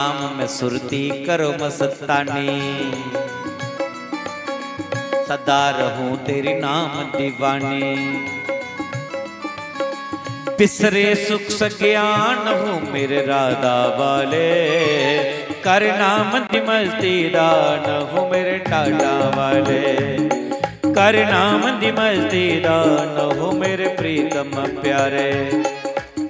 नाम में सुरती करो मस्तानी, सदा रहूं तेरी नाम दीवानी। बिसरे सुख सज्ञान हो मेरे राधा वाले, कर नाम दी मस्ती दान हो मेरे टाटा वाले। कर नाम दी मस्ती दान हो मेरे प्रीतम प्यारे,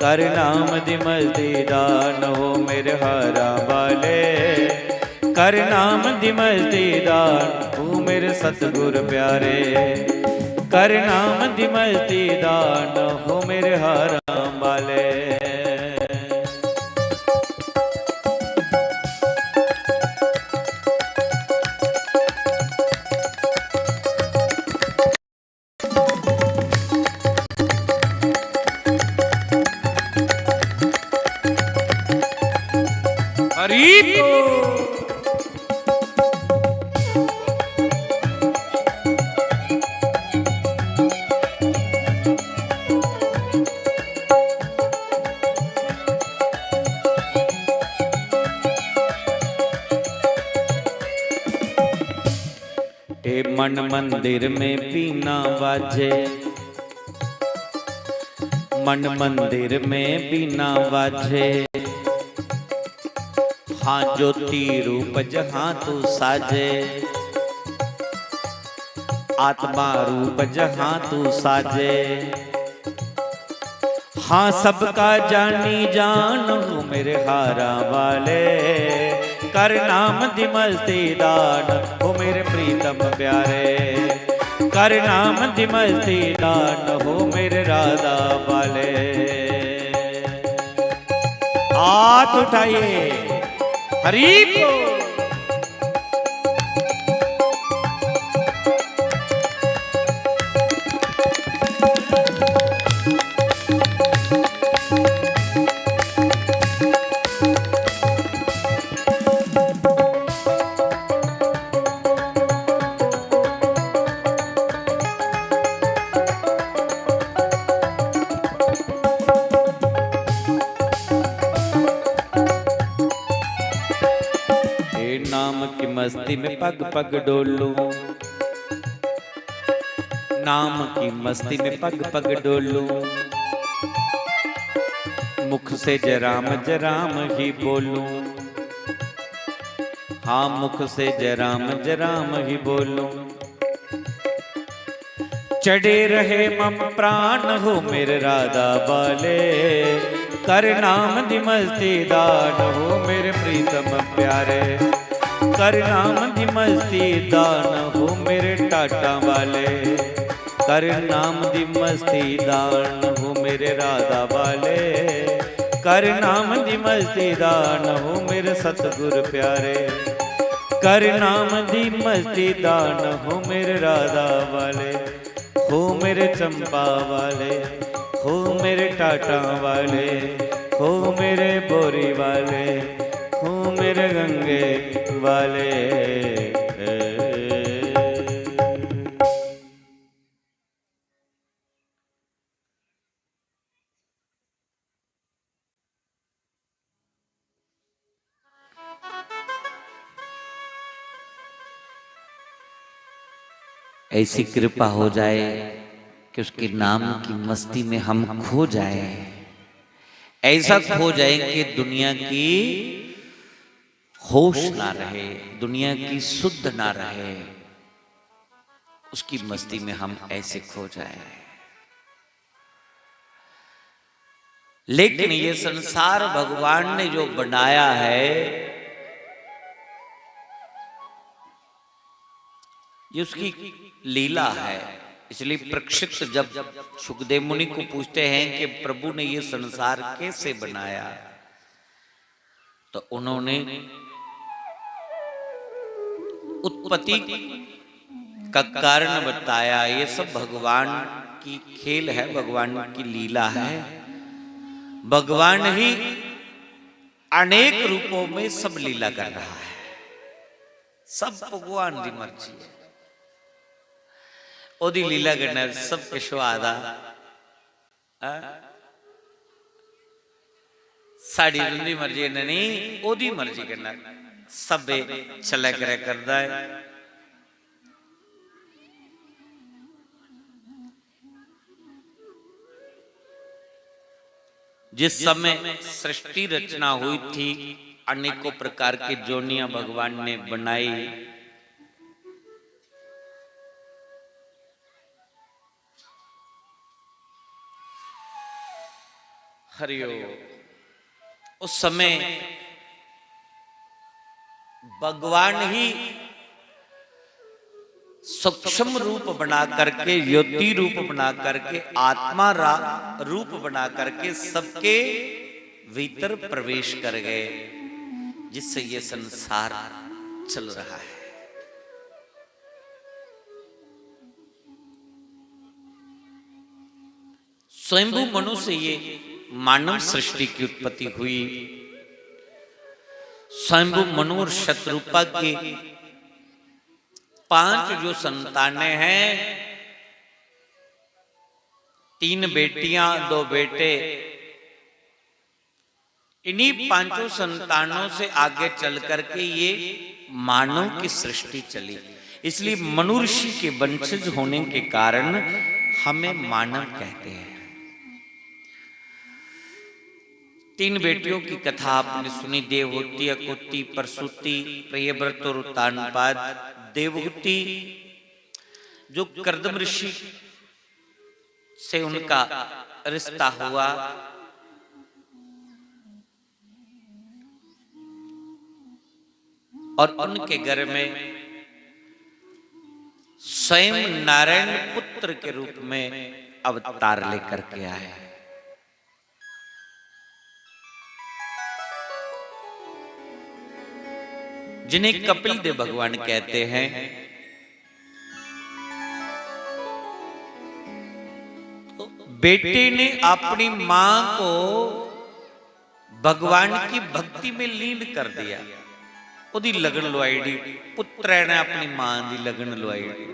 कर नाम दी मस्ती दान हो मेरे हारा वाले। कर नाम दी मस्ती दान हो मेरे सतगुर प्यारे, कर नाम दी मस्ती दान हो मेरे हारा वाले। मन मंदिर में पीना बाजे, मन मंदिर में पीना बाजे। हाँ ज्योति रूप जहाँ तू साजे, आत्मा रूप जहाँ तू साजे। हाँ सबका जानी जान हो मेरे हारा वाले, कर नाम दी मस्ती दान हो मेरे प्रीतम प्यारे। कर नाम दी मस्ती दान हो मेरे राधा वाले। हाथ उठाइए हरि को। नाम की मस्ती में पग पग डोलूं, नाम की मस्ती में पग पग डोलूं। मुख से जराम जराम ही बोलूं, हाँ मुख से जराम जराम ही बोलूं। चढ़े रहे मम प्राण हो मेरे राधा वाले, कर नाम दी मस्ती दान हो मेरे प्रीतम प्यारे। कर नाम दी मस्ती दान हो मेरे टाटा वाले, कर नाम दी मस्ती दान हो मेरे राधा वाले। कर नाम दी मस्ती दान हो मेरे सतगुर प्यारे, कर नाम दी मस्ती दान हो मेरे राधा वाले। हो मेरे चंपा वाले, हो मेरे टाटा वाले, हो मेरे बोरी वाले, हो मेरे गंगे वाले। ऐसी कृपा हो जाए कि उसके नाम की मस्ती में हम खो जाए। ऐसा खो जाए कि दुनिया की होश ना रहे, दुनिया की शुद्ध ना रहे, उसकी मस्ती में हम ऐसे खो जाए। लेकिन ये संसार भगवान ने जो बनाया है, ये उसकी लीला है। इसलिए परीक्षित जब सुखदेव मुनि को पूछते हैं कि प्रभु ने ये संसार कैसे बनाया, तो उन्होंने उत्पत्ति का कारण बताया। ये सब भगवान की खेल है, भगवान की लीला है। भगवान ही अनेक रूपों में सब लीला कर रहा है, सब भगवान की मर्जी है। ओदी लीला करना सब स्वाद आ साड़ी रुंदी मर्जी नहीं ओदी मर्जी करना सबे चला करे करदा है। जिस समय सृष्टि रचना हुई थी अनेकों प्रकार के जोनियां भगवान ने बनाई। हरिओम। उस समय भगवान ही सूक्ष्म रूप बना करके ज्योति रूप बना करके आत्मा रूप बना करके सबके भीतर प्रवेश कर गए, जिससे ये संसार चल रहा है। स्वयंभू मनु से ये मानव सृष्टि की उत्पत्ति हुई। स्वयंभू मनु और शतरूपा की 5 जो संतानें हैं, 3 बेटियां 2 बेटे, इन्हीं 5 संतानों से आगे चल करके ये मानव की सृष्टि चली। इसलिए मनु ऋषि के वंशज होने के कारण हमें मानव कहते हैं। 3 बेटियों की कथा आपने सुनी, देवहूति, अकुति, प्रसूति, प्रियव्रत और उत्तानपाद। देवहूति जो कर्दम ऋषि से उनका रिश्ता हुआ, और उनके घर में स्वयं नारायण पुत्र के रूप में अवतार लेकर के आए। जिन्हें कपिल देव भगवान कहते हैं। तो बेटे ने अपनी मां को भगवान की भक्ति में लीन कर दिया। उदी लगन लुआई दी, पुत्र ने अपनी मां की लगन लुआई दी।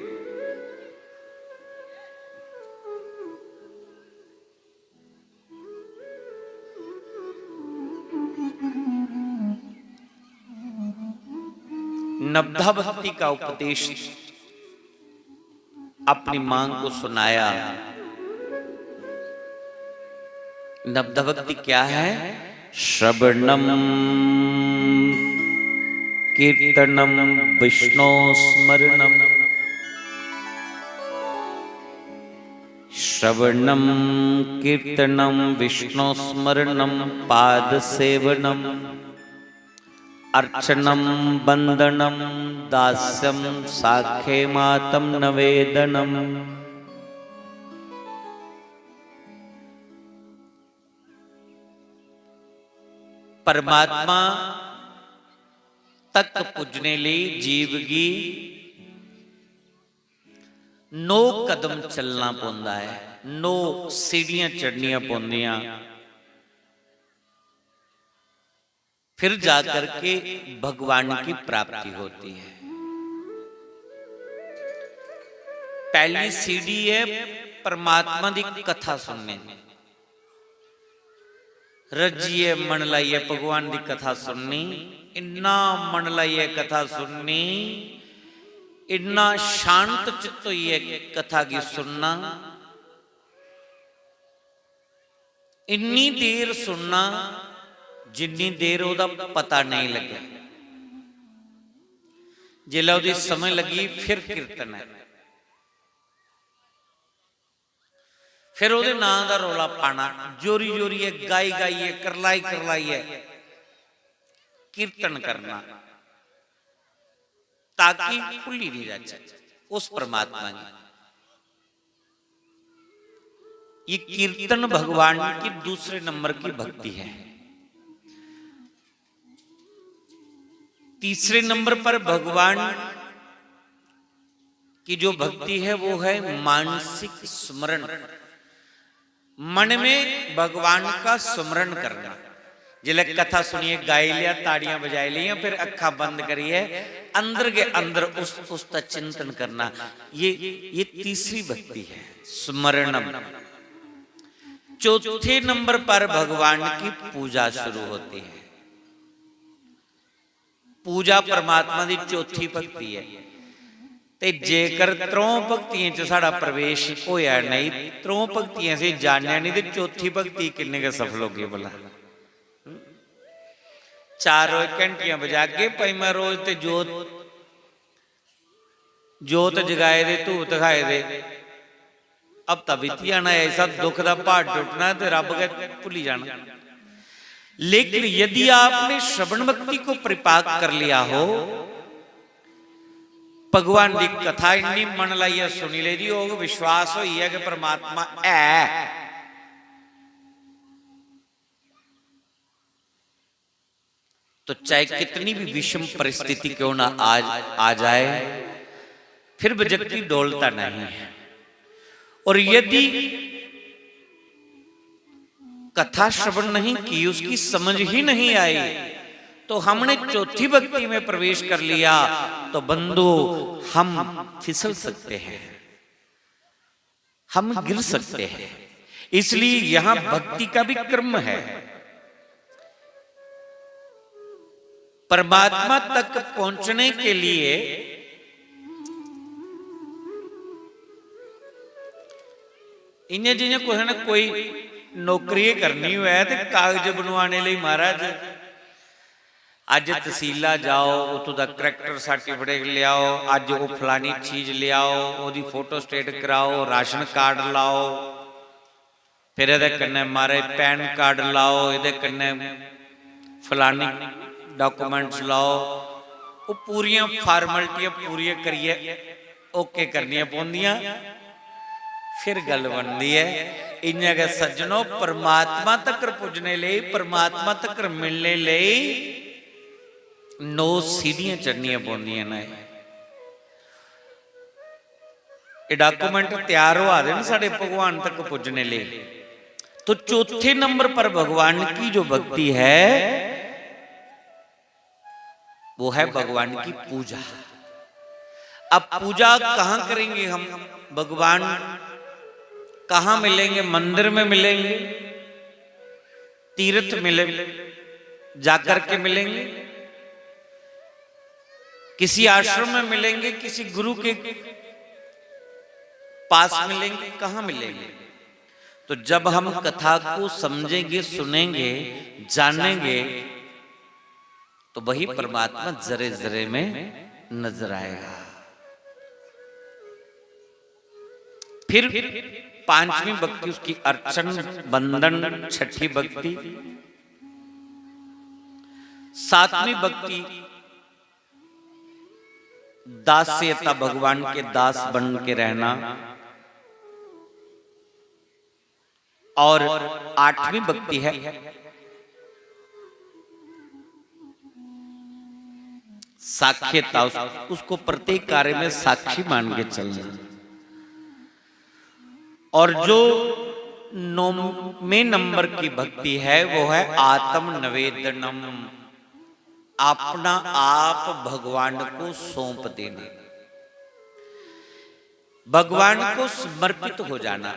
नवधा भक्ति का उपदेश अपनी मां को सुनाया। नवधा भक्ति क्या है? श्रवणम कीर्तनम विष्णु स्मरणम। श्रवणम कीर्तनम विष्णु स्मरणम पाद सेवनम अर्चनम बंदनम दास्यम साखे मातम नवेदनम। परमात्मा तक पुजने लिए जीव की 9 कदम चलना पौंदा है, 9 सीढ़ियां चढ़निया पौंदियां, फिर जाकर के भगवान की प्राप्ति होती है। पहली सीढ़ी है परमात्मा की कथा सुनने। रजिए मन लाइए भगवान की कथा सुननी, इन्ना मन लाइए कथा सुननी, इन्ना शांत चित्त होइए कथा की सुनना, इन्नी देर सुनना जिन्नी देर ओदा पता नहीं लगे। जिला ओदी समय लगी फिर कीर्तन है, फिर ओदे नां दा रौला पाना, जोरी जोरी है गाई गाइए करलाई करलाइए कीर्तन करना, ताकि भुली नहीं जाए उस परमात्मा की। ये कीर्तन भगवान की दूसरे नंबर की भक्ति है। तीसरे नंबर पर भगवान की जो भक्ति है वो है मानसिक स्मरण। मन में भगवान का स्मरण करना। जिले कथा सुनिए, गाई लिया, ताड़ियां बजाई लिया, फिर अखा बंद करिए, अंदर के अंदर उसका चिंतन करना। ये तीसरी भक्ति है, स्मरणम। चौथे नंबर पर भगवान की पूजा शुरू होती है। पूजा परमात्मा की चौथी भक्ति है। ते जेकर त्रों भक्तियां च साड़ा प्रवेश होया नहीं, त्रों भक्तियां से जानया नहीं, तो चौथी भक्ति किन्ने के सफल होगी भला। चार रोज घंटियां बजा के पंजवां रोज ते जोत जगाए दे, धूप दिखाए दे, अब बीती आना, ऐसा दुख का पहाड़ टूटना तो रब के भुली जाना। लेकिन यदि आपने श्रवण भक्ति को परिपाक कर लिया हो, भगवान की कथा इन्नी मन लाइए सुनी ले जी, वो विश्वास हो है कि परमात्मा है, तो चाहे कितनी भी विषम परिस्थिति क्यों ना आ जाए, फिर व्यक्ति डोलता नहीं है। और यदि कथा श्रवण नहीं की, उसकी समझ ही नहीं आई, तो हमने चौथी भक्ति में प्रवेश कर लिया, तो बंधु हम फिसल सकते हैं, हम गिर सकते हैं। इसलिए यहां भक्ति का भी क्रम है। परमात्मा तक पहुंचने के लिए इन्हें जिन्हें कोई ना कोई नौकरी करनी हुआ है, तो कागज बनवाने लिए महाराज अज तहसीला जाओ, उतों का करैक्टर सर्टिफिकेट लियाओ, अज वो फलानी चीज लियाओ, ओदी फोटो स्टेट कराओ, राशन कार्ड लाओ, फिर ये कन्ने मारे पैन कार्ड लाओ, ये कन्ने फलानी डॉक्यूमेंट्स लाओ, वो पूरियां फार्मैलिटियां पूरी करिए ओके करनिया पौंदियां, फिर गल बनती है। इन्हें के सज्जनों, परमात्मा तक पुजने लिए, परमात्मा तक मिलने लिए 9 सीढ़ियां चढ़निया पौंदियां ने। ये डॉक्यूमेंट तैयार हो आते साढ़े भगवान तक पुजने लिए। तो चौथे नंबर पर भगवान की जो भक्ति है, वो है भगवान की पूजा। अब पूजा कहां करेंगे हम? भगवान कहां मिलेंगे? मंदिर में मिलेंगे, तीर्थ मिले जाकर के मिलेंगे, किसी आश्रम में मिलेंगे, किसी गुरु के पास मिलेंगे, कहां मिलेंगे? तो जब हम कथा को समझेंगे, सुनेंगे, जानेंगे, तो वही परमात्मा जरे जरे में नजर आएगा। फिर 5वीं भक्ति उसकी अर्चन बंधन, 6ठी भक्ति, 7वीं भक्ति दास्यता, भगवान के दास बन के रहना, और 8वीं भक्ति है साक्ष्यता, उसको प्रत्येक कार्य में साक्षी मान के चलना। और जो 9वें नंबर की भक्ति है, वो है आत्म निवेदनम, अपना आप भगवान को सौंप देना, भगवान को समर्पित हो जाना,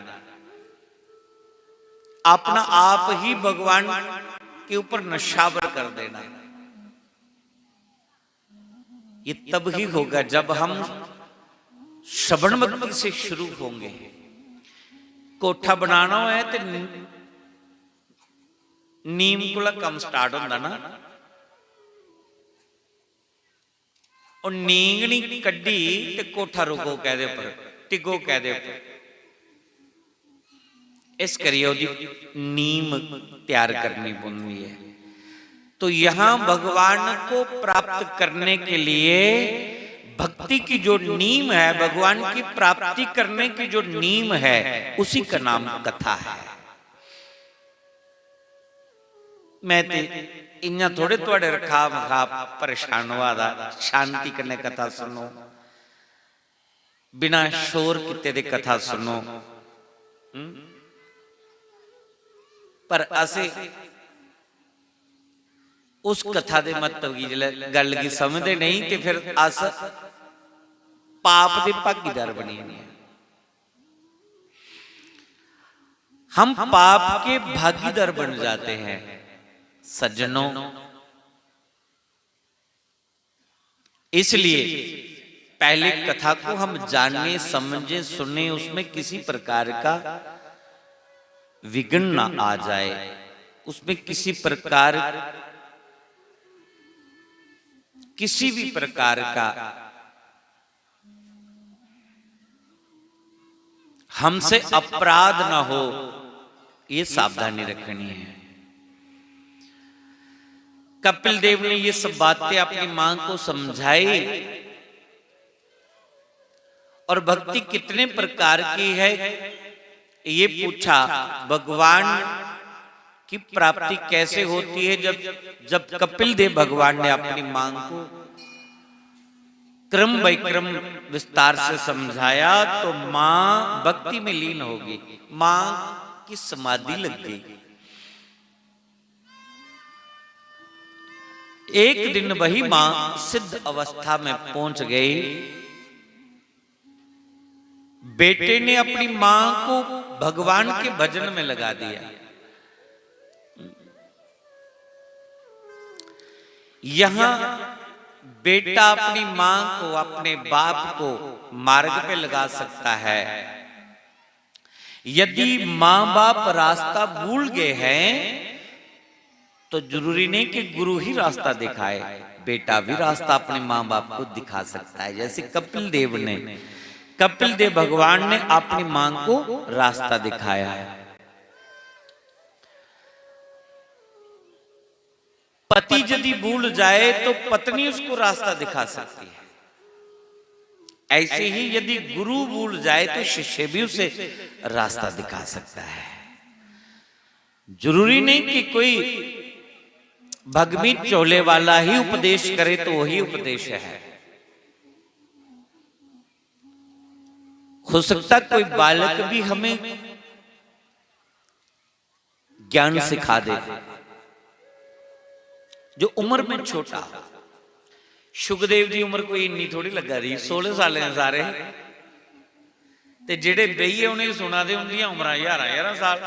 अपना आप ही भगवान के ऊपर नशावर कर देना। ये तब ही होगा जब हम श्रवण भक्ति से शुरू होंगे। कोठा बनाना है तो नीम को कम स्टार्ट होता ना, और नींग नहीं कड्डी ते कोठा रुको कह दे पर, टिगो कह दे पर। इस करिए ओदी नीम तैयार करनी पड़ती है। तो यहां भगवान को प्राप्त करने के लिए भक्ति की जो नीम है, भगवान की प्राप्ति करने की जो नीम है, उसी का नाम कथा है। मैं इन्ना थोड़े थोड़े रखा मखा परेशान हुआ था, शांति करने कथा सुनो, बिना शोर किते दे कथा सुनो। पर असे उस कथा दे मतलब की गल की समझते नहीं, तो फिर अस पाप दे भागीदार बनी। हम पाप के भागीदार बन जाते हैं। सज्जनों, इसलिए पहले कथा को हम जानने, समझे, सुने, उसमें किसी प्रकार का विघ्न ना आ जाए, उसमें किसी भी प्रकार का हमसे अपराध ना हो, ये सावधानी रखनी है। कपिल देव ने ये सब बातें अपनी मां को समझाई और भक्ति कितने प्रकार की है ये पूछा। भगवान की प्राप्ति कैसे होती है? जब कपिल देव भगवान ने अपनी मां को क्रम बाय क्रम विस्तार से समझाया तो मां भक्ति में लीन होगी, मां की समाधि लग गई। एक दिन वही मां सिद्ध अवस्था में पहुंच गई। बेटे ने अपनी मां को भगवान के भजन में लगा दिया। यहां बेटा अपनी मां को, अपने बाप को मार्ग पे लगा सकता है। यदि मां बाप रास्ता भूल गए हैं तो जरूरी नहीं कि गुरु ही रास्ता दिखाए, बेटा भी रास्ता अपने मां बाप को दिखा सकता है। जैसे कपिल देव भगवान ने अपनी मां को रास्ता दिखाया है। पति यदि भूल जाए तो पत्नी उसको रास्ता दिखा सकती है। ऐसे ही यदि गुरु भूल जाए तो शिष्य भी उसे रास्ता दिखा सकता है। जरूरी नहीं कि कोई भगवी चोले वाला ही उपदेश करे तो वही उपदेश है। हो सकता कोई बालक भी हमें ज्ञान सिखा दे जो उम्र में छोटा। सुखदेव जी उम्र कोई इन्नी थोड़ी लगा रही, 16 साल ने सारे, ते जेड़े बेईए उन्हें सुना दे उनकी उम्र 11 साल।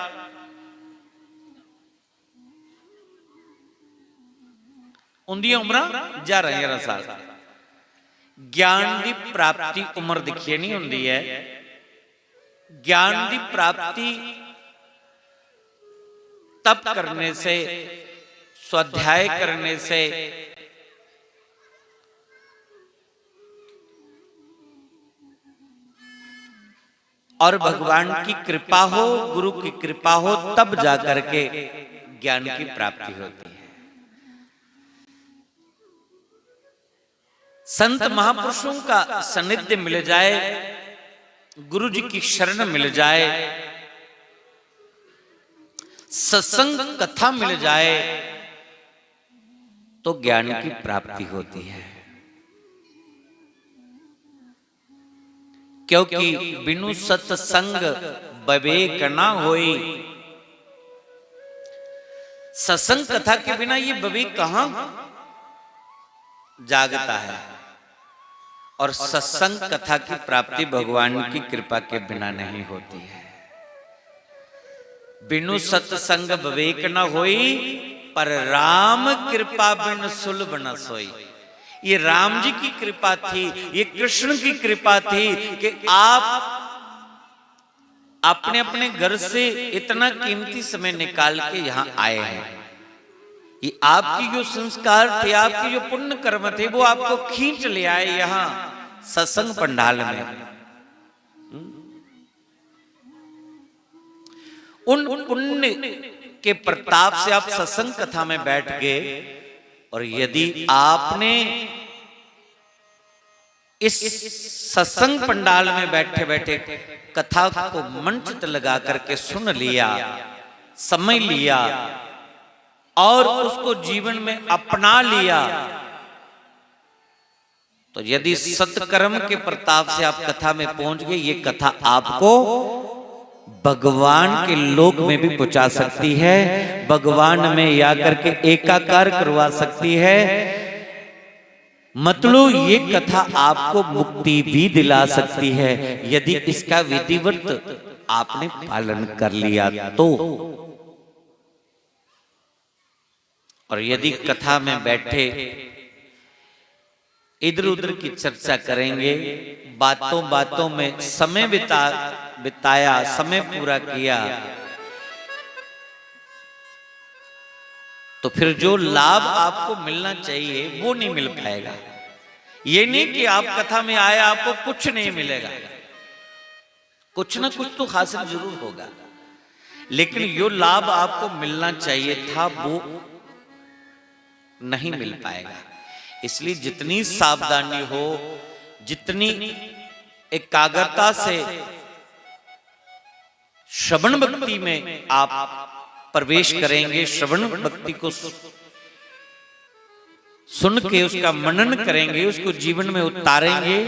उनकी उम्र 11 साल। ज्ञान की प्राप्ति उम्र दिखिए नहीं होंदी है। ज्ञान की प्राप्ति तप करने से, स्वाध्याय करने से, और भगवान की कृपा हो, गुरु की कृपा हो, तब जाकर के ज्ञान की प्राप्ति होती है। संत महापुरुषों का सानिध्य मिल जाए, गुरु जी की शरण मिल जाए, सत्संग कथा मिल जाए तो ज्ञान की प्राप्ति होती है। क्योंकि बिनु सत्संग विवेक ना होई। सत्संग कथा के बिना ये विवेक कहां जागता है। और सत्संग कथा की प्राप्ति भगवान की कृपा के बिना नहीं होती है। बिनु सत्संग विवेक न होई, पर राम कृपा बिन सुलभ न सोई। ये राम जी की कृपा थी, ये कृष्ण की कृपा थी कि आप अपने अपने घर से इतना कीमती समय निकाल के यहां आए हैं। ये आपकी जो संस्कार थे, आपकी जो पुण्य कर्म थे, वो आपको खींच ले आए यहां सत्संग पंडाल में। उन पुण्य के प्रताप से आप सत्संग कथा में बैठ गए। और यदि आपने इस सत्संग पंडाल में बैठे बैठे कथा को मंचित लगा करके सुन लिया, समझ लिया और उसको जीवन में अपना लिया, तो यदि सत्कर्म के प्रताप से आप कथा में पहुंच गए, ये कथा आपको भगवान के लोक में भी पहुंचा सकती है, भगवान में आकर के एकाकार करवा सकती है। मतलब ये कथा आपको मुक्ति भी दिला सकती है यदि इसका विधिवत आपने पालन कर लिया तो। और यदि कथा में बैठे इधर उधर की चर्चा करेंगे, बातों बातों में समय बिताया, समय पूरा किया, तो फिर जो लाभ आपको मिलना चाहिए वो नहीं मिल पाएगा। ये नहीं कि आप कथा में आए आपको कुछ नहीं मिलेगा, कुछ ना कुछ तो हासिल जरूर होगा, लेकिन जो लाभ आपको मिलना चाहिए था वो नहीं मिल पाएगा। इसलिए जितनी सावधानी हो, जितनी एकाग्रता से श्रवण भक्ति में आप प्रवेश करेंगे, श्रवण भक्ति को सुन के उसका मनन करेंगे, उसको जीवन में उतारेंगे,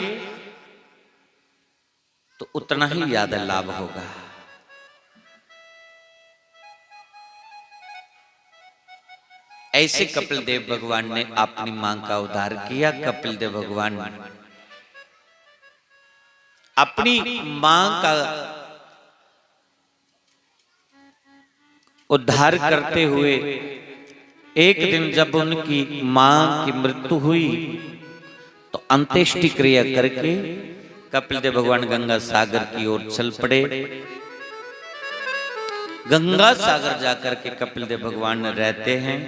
तो उतना ही ज्यादा लाभ होगा। ऐसे कपिल देव भगवान ने अपनी मां का उद्धार किया। कपिल देव भगवान अपनी मां का उद्धार करते हुए एक दिन जब उनकी मां की मृत्यु हुई तो अंत्येष्टि क्रिया करके कपिल देव भगवान गंगा सागर की ओर चल पड़े। गंगा सागर जाकर के कपिल देव भगवान रहते हैं।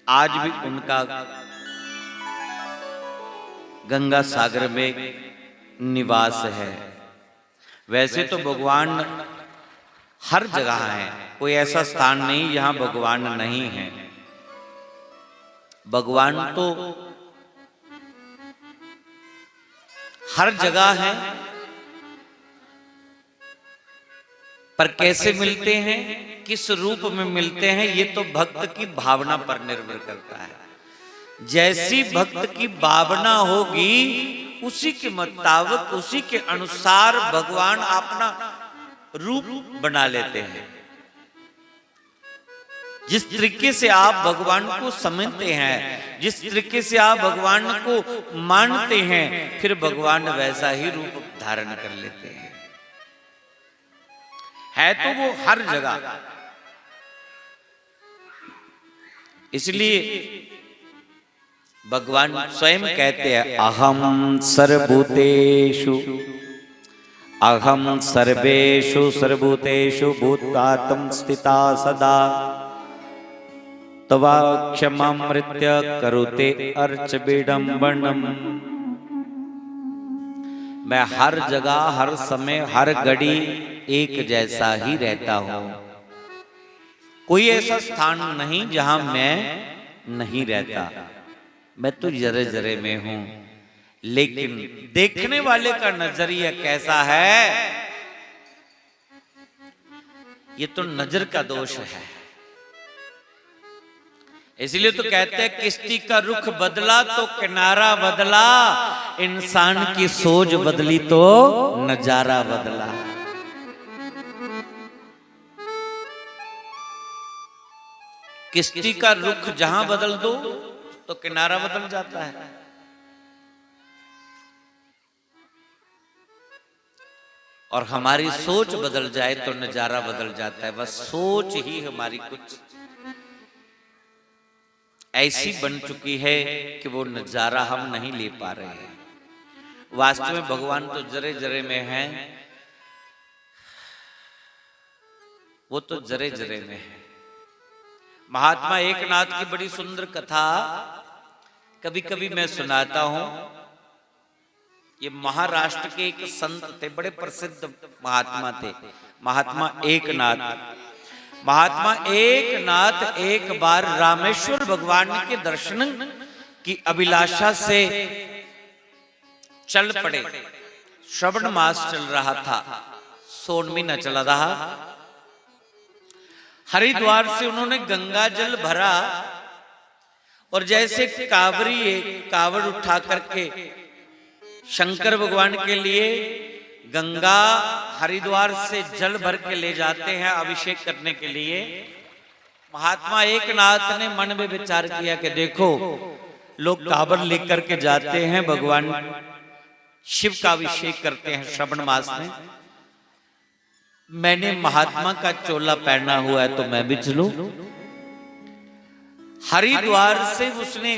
आज भी उनका गंगा सागर में निवास है। वैसे तो भगवान हर जगह है, कोई ऐसा स्थान नहीं जहां भगवान नहीं है। भगवान तो हर जगह है, पर कैसे मिलते हैं, किस रूप में मिलते हैं, ये तो भक्त की भावना पर निर्भर करता है। जैसी भक्त की भावना होगी उसी के मुताबिक, उसी के अनुसार भगवान अपना रूप बना लेते हैं। जिस तरीके से आप भगवान को समझते हैं, जिस तरीके से आप भगवान को मानते हैं, फिर भगवान वैसा ही रूप धारण कर लेते हैं। है तो वो हर जगह। इसलिए भगवान स्वयं कहते हैं अहम सर्वभूतेषु, अहम सर्वेषु सर्वभूतेषु भूतात्म स्थिता सदा तवाक्षमामृत्य करुते अर्च विडंबनम। मैं हर जगह, हर समय, हर घड़ी एक जैसा ही रहता हूं। कोई ऐसा स्थान नहीं जहां मैं नहीं रहता। मैं तो जरे जरे में हूं, लेकिन देखने वाले का नजरिया कैसा है, ये तो नजर का दोष है। इसलिए तो कहते हैं किश्ती का रुख बदला तो किनारा बदला, इंसान की सोच बदली तो नजारा बदला। किश्ती का रुख जहां बदल दो तो किनारा बदल जाता है। और हमारी सोच बदल जाए तो नजारा बदल जाता है। बस सोच ही हमारी कुछ ऐसी बन चुकी है कि वो नजारा हम नहीं ले पा रहे हैं। वास्तव में भगवान तो जरे जरे में है, वो तो जरे जरे में है। महात्मा एकनाथ की बड़ी सुंदर कथा कभी कभी मैं सुनाता हूं। ये महाराष्ट्र के एक संत थे, बड़े प्रसिद्ध महात्मा थे, महात्मा एकनाथ। महात्मा एकनाथ एक बार रामेश्वर भगवान के दर्शन की अभिलाषा से चल पड़े। श्रावण मास चल रहा था, सोन महीना चला रहा। हरिद्वार से उन्होंने गंगा जल भरा और जैसे कावड़ उठा करके शंकर भगवान के लिए गंगा हरिद्वार से जल भर के ले जाते हैं अभिषेक करने के लिए। महात्मा एकनाथ ने मन में विचार किया कि देखो, लोग कांवर लेकर के जाते हैं, भगवान शिव का अभिषेक करते हैं श्रावण मास में। मैंने महात्मा का चोला पहना हुआ है तो मैं भी चलूं। हरिद्वार से उसने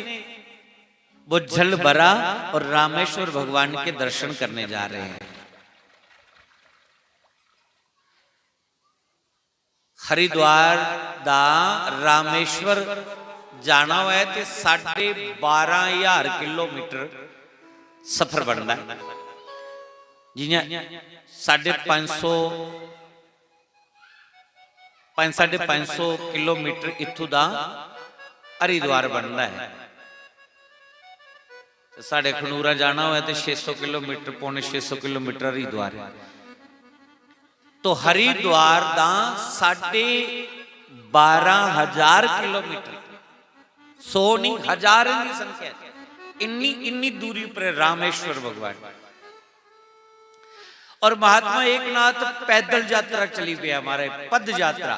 वो जल भरा और रामेश्वर भगवान के दर्शन करने जा रहे हैं। हरिद्वार दा रामेश्वर जाना हुआ है तो 12,500 किलोमीटर सफर बनता है। जियां 550 किलोमीटर इथों दा हरिद्वार बनता है। साढ़े खनूरा जाना हुआ तो 600 किलोमीटर, पौने 600 किलोमीटर हरिद्वार है। तो हरिद्वार दा 12,500 किलोमीटर, 100 नहीं 1000 की संख्या, इन्नी दूरी पर रामेश्वर भगवान। और महात्मा एकनाथ पैदल यात्रा चली पे, हमारे पद यात्रा,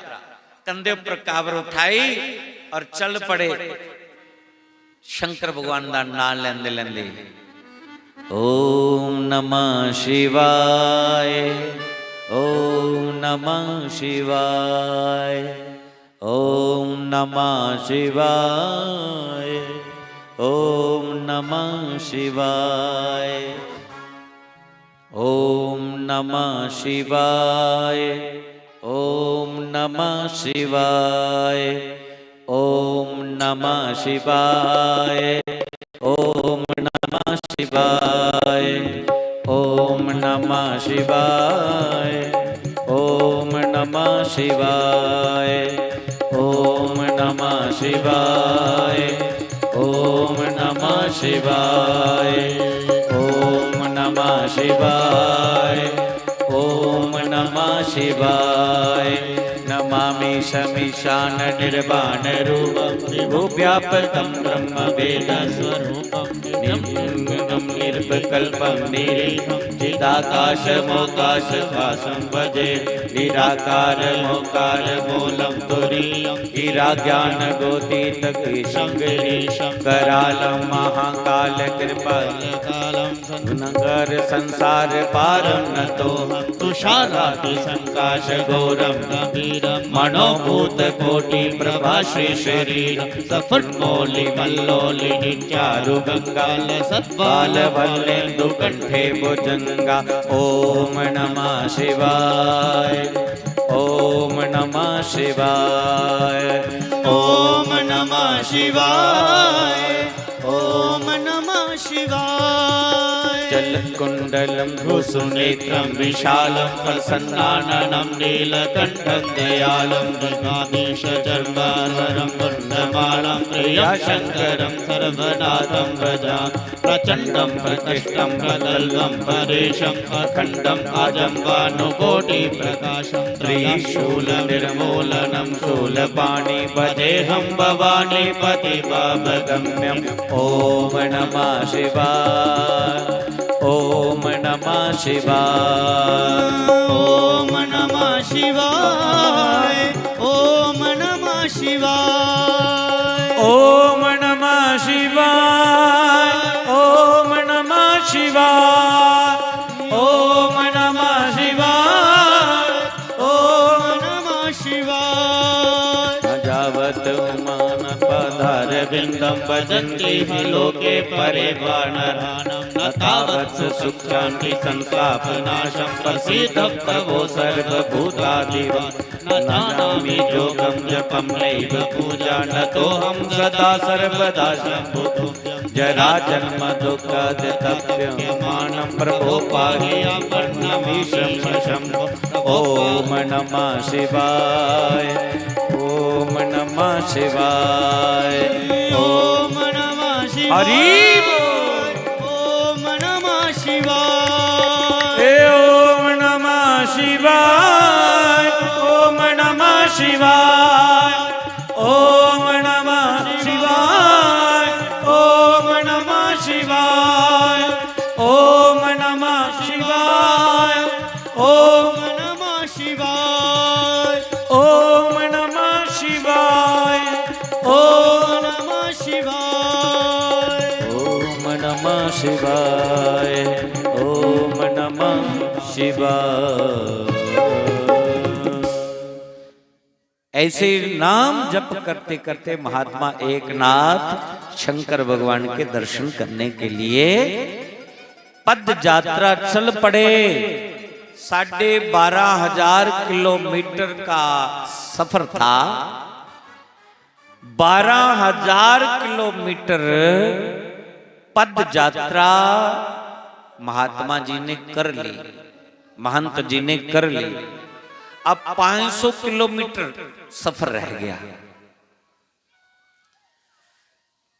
कंधे पर कावर उठाई और चल पड़े शंकर भगवान का नाम लेंदे लेंदे। ओम नमः शिवाय, ओम नमः शिवाय, ओम नमः शिवाय, ओम नमः शिवाय, ओम नमः शिवाय, ओम नमः शिवाय, ओम नमः शिवाय, ओम नमः शिवाय, ओम नमः शिवाय, ओम नमः शिवाय, ओम नमः शिवाय, ओम नमः शिवाय, ओम नमः शिवाय, ओम नमः शिवाय। नमामि शमीशान निर्वाण रूपं विभुव्यापकं ब्रह्म वेद स्वरूपं निर्गुणं निर्विकल्पं निरीहं चिदाकाशमोकाश भासं भजे निराकार मोकार मूलं तुरीयं गिराज्ञान गोतीतकीशं गिरीशं करालं महाकाल कृपालकालं नगर संसार पारं नतोऽहं तुषाराति संकाश घोरं गंभीरं मनोभूत कोटि प्रभा श्री शरीर सफुन्मौलि मल्लोलि नित्यारु गंगाल सत्पाल वल्लेन्दु कंठे भुजंगा। ओम नमः शिवाय, ओम नमः शिवाय, ओम नमः शिवाय, ओम नमः शिवाय। जलकुंडलं भूसुनेत्रं विशालं प्रसन्नाननं नीलकण्ठं दयालं गणाधीशचर्माधरं वर्णमालं प्रियशङ्करं सर्वनाथं भजामि प्रचण्डं प्रतिष्ठं प्रगल्भं परेशम् अखण्डम् अजं भानुकोटिप्रकाशं त्रिशूलनिर्मूलनं शूलपाणि भजेऽहं भवानी पतिपावगम्यम्। ओम नमः शिवाय, ओम नमः शिवाय, ओम नमः शिवाय, ओम नमः शिवाय, ओम नमः शिवाय, ओम नमः शिवाय, ओम नमः शिवाय, ओम नमः शिवाय। अजावत उमान पधार बिंदं भजन्ति लोके परिवानरानं न तावत् सुख शांति संताप नाशं प्रसीदं तवो सर्वभूतादिवं न जानामि योगं जपं नैव पूजा न तोऽहं सदा सर्वदा शम्भुः जरा जन्म दुःखदतप्यमानं प्रभो पाहि आपन्नमीशं शम्भो। ओम नमः शिवाय, ओम नमः शिवाय, ओम नमः शिवाय, ओम नमः शिवाय, ओम नमः शिवाय, ओम नमः शिवाय, ओम नमः शिवाय, ओम नमः शिवाय, ओम नमः शिवाय, ओम नमः शिवाय, ओम नमः शिवाय, ओम नमः शिवाय। नमः शिवाय, ओम नमः शिवाय। ऐसे नाम जप करते करते महात्मा एकनाथ शंकर भगवान के दर्शन करने के लिए पद यात्रा चल पड़े। 12,500 किलोमीटर का सफर था। 12,000 किलोमीटर पद यात्रा महात्मा जी ने कर ली, महंत जी ने कर ली। अब 500 किलोमीटर सफर रह गया।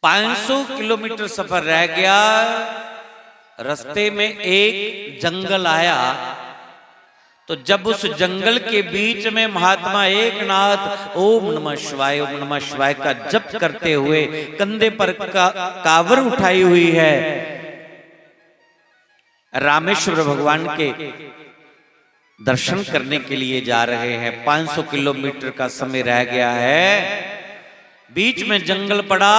500 किलोमीटर सफर रह गया। रास्ते में एक जंगल आया, तो जब उस जंगल के बीच में महात्मा एकनाथ ओम नमः शिवाय का जप करते हुए कंधे पर कावर उठाई हुई है, रामेश्वर भगवान के दर्शन करने के लिए जा रहे हैं। 500 किलोमीटर का समय रह गया है। बीच में जंगल पड़ा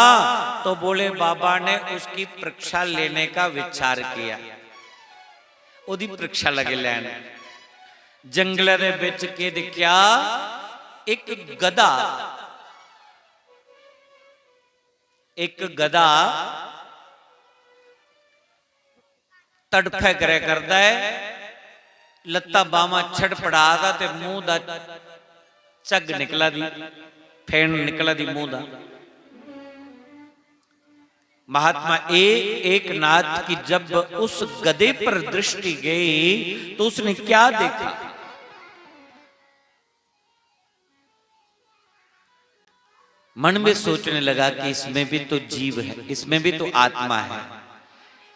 तो बोले बाबा ने उसकी परीक्षा लेने का विचार किया। ओदी परीक्षा लगे लैन। जंगल दे विच के दिखया एक गधा तड़फे करे करदा है, लत्ता बामा छड़पड़ा ते मुंह दा झग निकला दी, फेन निकला दी मुंह दा। महात्मा एकनाथ की जब उस गधे पर दृष्टि गई तो उसने क्या देखा? मन में सोचने लगा कि इसमें भी तो जीव है, इसमें भी तो आत्मा है,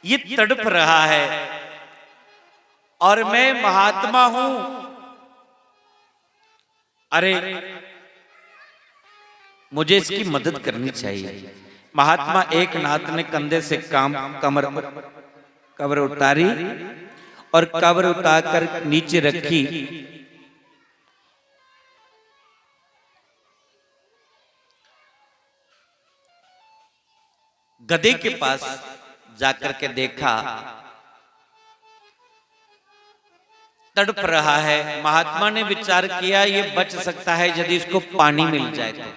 ये तड़प रहा है और मैं महात्मा हूं। अरे मुझे इसकी मदद करनी चाहिए। महात्मा एकनाथ ने कंधे से कवर उतारी और कवर उतारकर नीचे रखी। गधे के पास जाकर के देखा, तड़प रहा है। महात्मा ने विचार किया ये बच सकता है यदि इसको पानी मिल जाए तो।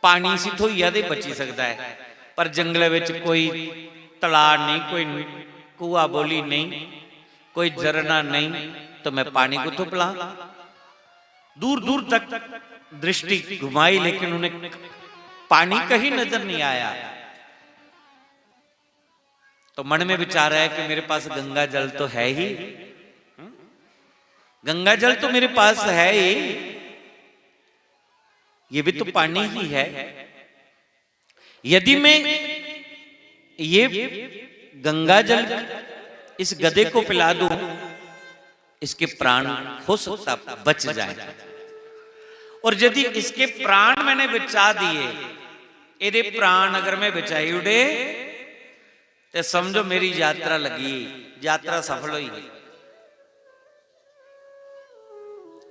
पानी से तो यदि बची सकता है, पर जंगल में कोई तलाब नहीं, कोई कुआ बोली नहीं, कोई झरना नहीं, तो मैं पानी को तो पिला। दूर दूर तक दृष्टि घुमाई लेकिन उन्हें पानी कहीं नजर नहीं आया। तो मन में विचार है कि मेरे पास गंगा जल तो है ही, गंगा जल तो मेरे पास है ही, ये भी तो पानी ही है। यदि मैं ये गंगा जल इस गधे को पिला दूं, इसके प्राण हो सकता बच जाए। और यदि इसके प्राण मैंने बचा दिए, ये प्राण अगर मैं बचाई उड़े तो समझो मेरी यात्रा लगी, यात्रा सफल हुई।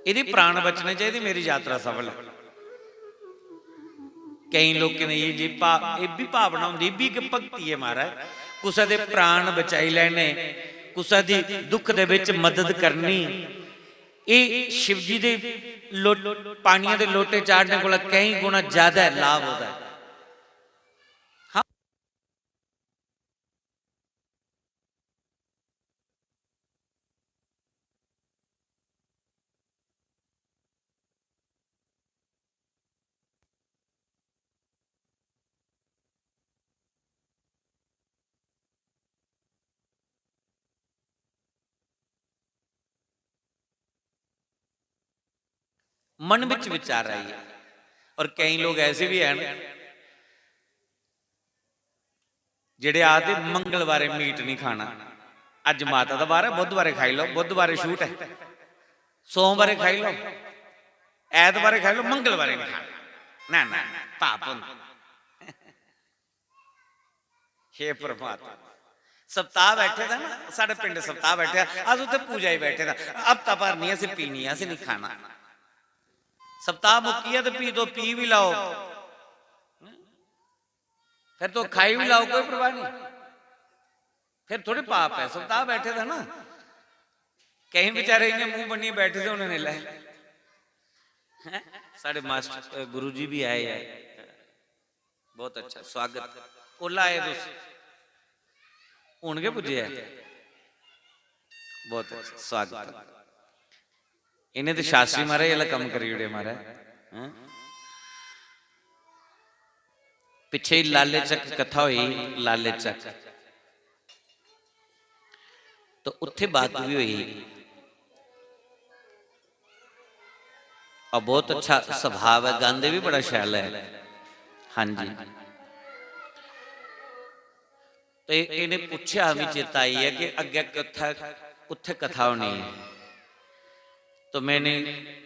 यदि प्राण बचने चाहिए, मेरी यात्रा सफल है। कई लोग कहते ये भी भावना होंगी, भी एक भगती है महाराज। कुसा दे प्राण बचाई लेने, कुसा दी दुख दे विच मदद करनी, ये शिव जी दे पानिया दे लोटे चाढ़ने को कई गुना ज्यादा लाभ होता है। मन विच विचार आई है। और कई लोग ऐसे भी हैं जेड़े आते मंगलवारे मीट नहीं खाना, अज माता दा वार है, बुधवारे खाई लो, बुधवारे छूट है, सोमवारे खाई लो, ऐतवारे खाई लो, मंगलवारे नहीं खाना। ना ना पाप होंदा। हे परमात्मा, सप्ताह बैठे था ना, साडे पिंड सप्ताह बैठे, अस उत्ते पूजा ही बैठे था, हफ्ता भर नहीं असीं पीनी, असीं नहीं खाना। सप्ताह मुक्की है तो पी दो, पी भी लाओ। फिर तो खाई भी लाओ, कोई परवाह नहीं, फिर थोड़े पाप है। सुल्तान बैठे थे ना, कहीं बेचारे इन्हें मुंह बनी बैठे थे, उन्होंने लाए। साढ़े मास्टर गुरु जी भी आए है, बहुत अच्छा स्वागत। कोला आए तुम हूं के पुजे है, बहुत अच्छा स्वागत। इन्हें तो शास्त्री महाराज वाला कम करी उड़े महाराज। पिछे ही लाले चक कथा हुई, लाले चक तो उत्थे बात भी हुई और बहुत अच्छा स्वभाव है, गांधे भी बड़ा शैल है। हाँ जी, तो इन्हें पूछा भी चेता आई है कि अगे कथा उत्थे कथा होनी है। तो मैंने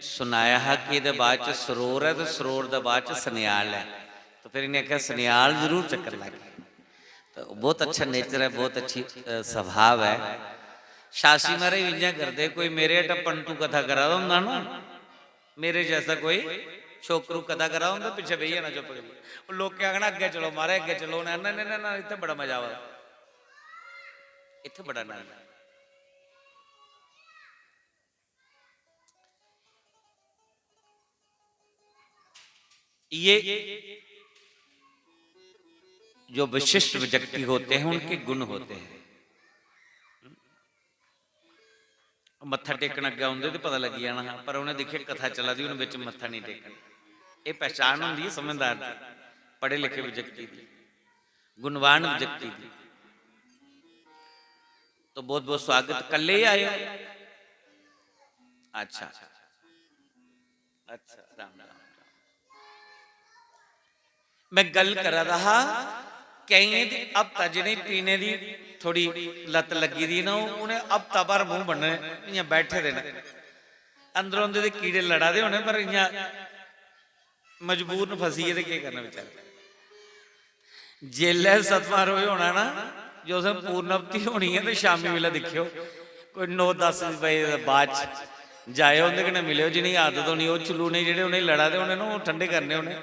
सुनाया है कि ये बाद च सरोवर है, तो सरोवर के बाद च सनियाल है। तो फिर इन्हें आख्या सनियाल जरूर चक्कर लगे। तो बहुत अच्छा नेचर है, बहुत अच्छी स्वभाव है। शास्त्री महाराज इंजा करते, कोई मेरे अटा पंटू कथा करा होंदा ना, मेरे जैसा कोई छोकरू कथा करा होंदा, पीछे बही जाना चुप कर। लोग क्या कहना अगे चलो महाराज अगे चलो, ना ना ना ना इत्थे बड़ा मजा आवा, इत्थे बड़ा आनंद। ये जो विशिष्ट व्यक्ति होते हैं उनके गुण होते हैं। मत्था टेकन अगे आउंदे तो पता लग जाना, पर उन्हें देखे कथा चला दी, उन्हें मत्था नहीं टेकना। ये पहचान होंदी है समझदार की, पढ़े लिखे व्यक्ति की, गुणवान व्यक्ति की। तो बहुत बहुत स्वागत। कले ही आए? अच्छा अच्छा, राम राम। मैं गल करा रहा, कई अब जिन्हें पीने की थोड़ी लत लगी दी ना, उन्हें अब तबार मुंह बनने इं बैठे दे, अंदरों अंदर दे कीड़े लड़ा दे होने, पर इं मजबूर न फसीए तो क्या करना बेचारे। जेल सतवार होए होना ना, जो उसमें पूर्णवती होनी है, तो शामी वेला दिखियो कोई 9-10 बजे बाद जाए, उन्हें कन्नै मिलो, जिन्हें आदत होनी वो चलूने जेडे उन्हें लड़ा दे होने, वो ठंडे करने होने,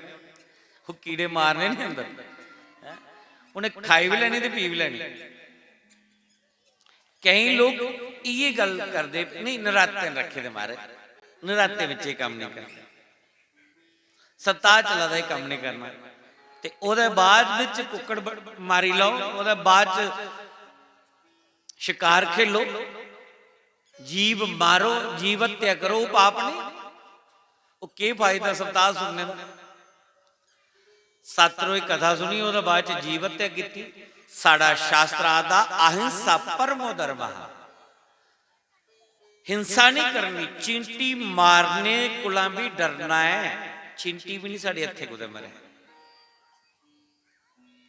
वो कीड़े मारने नहीं अंदर, उन्हें खाई भी लेनी तो पी भी लेनी। कई लोग ये गल करते नहीं, नराते रखे दे मारे, नराते में काम नहीं करना, सप्ताह चला दा काम नहीं करना, ते ओदे बाद विच कुक्कड़ मारी लो, ओदे बाद शिकार खेलो, जीव मारो, जीव हत्या करो, पाप नहीं। वो के फायदा सप्ताह सुनने का? 7 रोज कथा सुनी, ओदे बाद जीव हत्या की। साडा शास्त्र आदा अहिंसा परमो धर्म, हिंसा नहीं करनी, चींटी मारने कोला भी डरना है। चींटी भी नहीं साढ़े हथे कुछ मरे,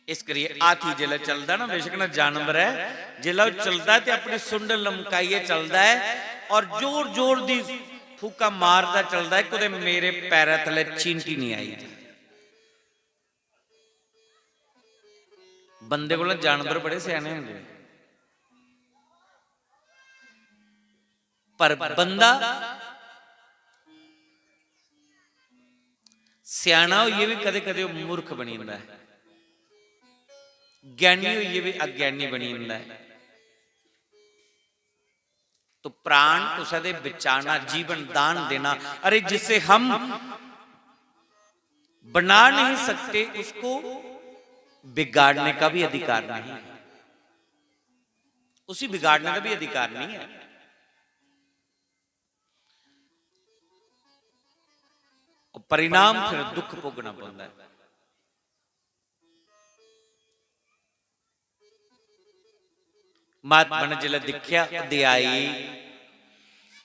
इस करिए हाथी जिला चलता ना, बेशक ना जानवर है, जिला चलता है तो अपनी सुंड लमकाइए चलता है, और जोर जोर दी फूका मारता चलता है, कुछ मेरे पैर थले चींटी नहीं आई। बंदे को जानवर बड़े सियाने होंगे, पर बंदा सियाना हो ये भी कदे कदे मूर्ख बनी जाता है, ज्ञानी हो ये भी अज्ञानी बनी जाता है। तो प्राण उसदे बचाना, जीवन दान देना, अरे जिसे हम बना नहीं सकते उसको बिगाड़ने का भी अधिकार नहीं है, उसी बिगाड़ने का भी अधिकार नहीं है। परिणाम फिर दुख भोगना पड़ता है। महात्मा ने जिले दिखिया दयाई,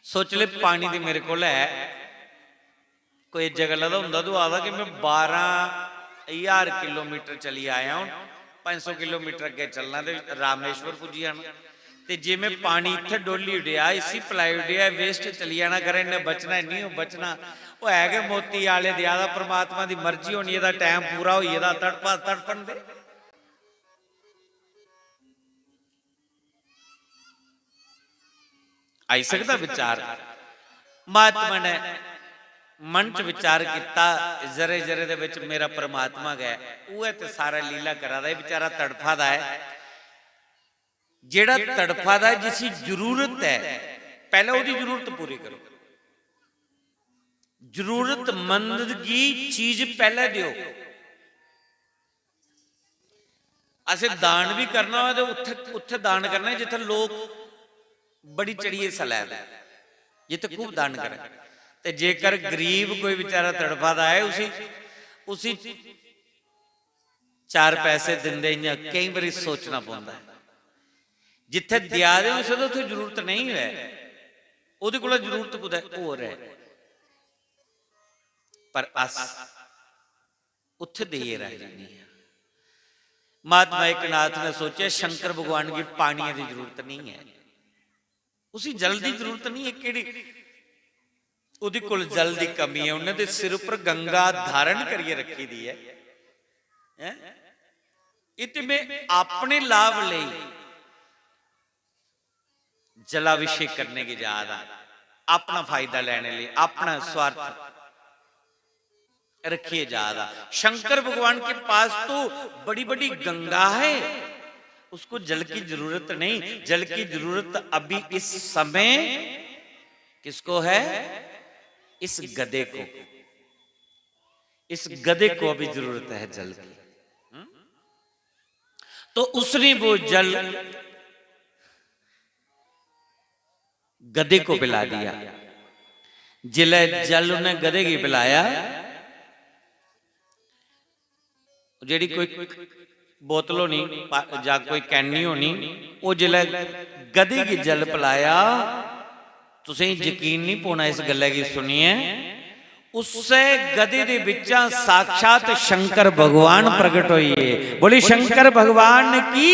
सोच ले पानी दी मेरे को है कोई जगह लगा होंदा तो ਆਦਾ कि मैं 12,000 किलोमीटर चली आया हूं, 500 किलोमीटर अगे चलना ते रामेश्वर पुजी जाना, ते जे मैं पानी इत्थे डोली उड़िया, इसी पलाई उड़िया, वेस्ट चली जाना, करे इन्हें बचना नहीं, बचना वो है कि मोती आले दिया दा, परमात्मा की मर्जी होनी, है टाइम पूरा होई दा, तड़पा तड़पन दे। आई सकता विचार। महात्मा ने मन च विचार किया जरे जरे दे विच मेरा परमात्मा गया वो है तो सारा लीला करा दा बेचारा तड़फा दा है जेड़ा तड़फा दा जिसकी जरूरत है पहले उसकी जरूरत पूरी करो जरूरतमंद की चीज पहले दियो असे दान भी करना हो तो उत्थे दान करना है जिथे लोग बड़ी चढ़िए सलैब जिथे खूब दान करे ते जेकर गरीब कोई बेचारा तड़फा है उसी 4 पैसे दिंदे कई बार सोचना पौंदा है जिथे दिया दे उसे तो उत्थे जरूरत नहीं है उहदे कोल जरूरत कुछ होर है पर अस उत्थे देइए रह जानी है। महात्मा एक नाथ ने सोचा शंकर भगवान की पानी की जरूरत नहीं है उसी जल की जरूरत नहीं है कि ਉਹਦੇ ਕੋਲ जल की कमी है उन्हें दे सिर पर गंगा धारण करिए रखी दी है इते में अपने लाभ ले जलाभिषेक करने की ज्यादा अपना फायदा लेने लिए अपना स्वार्थ रखिए ज्यादा। शंकर भगवान के पास तो बड़ी बड़ी गंगा है उसको जल की जरूरत नहीं जल की जरूरत अभी इस समय किसको है इस गधे को अभी जरूरत है जल की तो उसने वो जल गधे को पिला दिया जिले जल उन्हें गधे की पिलाया जेड़ी कोई बोतलों नहीं जा कोई कैनी होनी वो जिले गधे की जल पिलाया तुसीं यकीन नहीं पाना इस गल्ला की सुनिए उससे गधे दे विचा साक्षात शंकर भगवान प्रकट होइए बोली शंकर भगवान की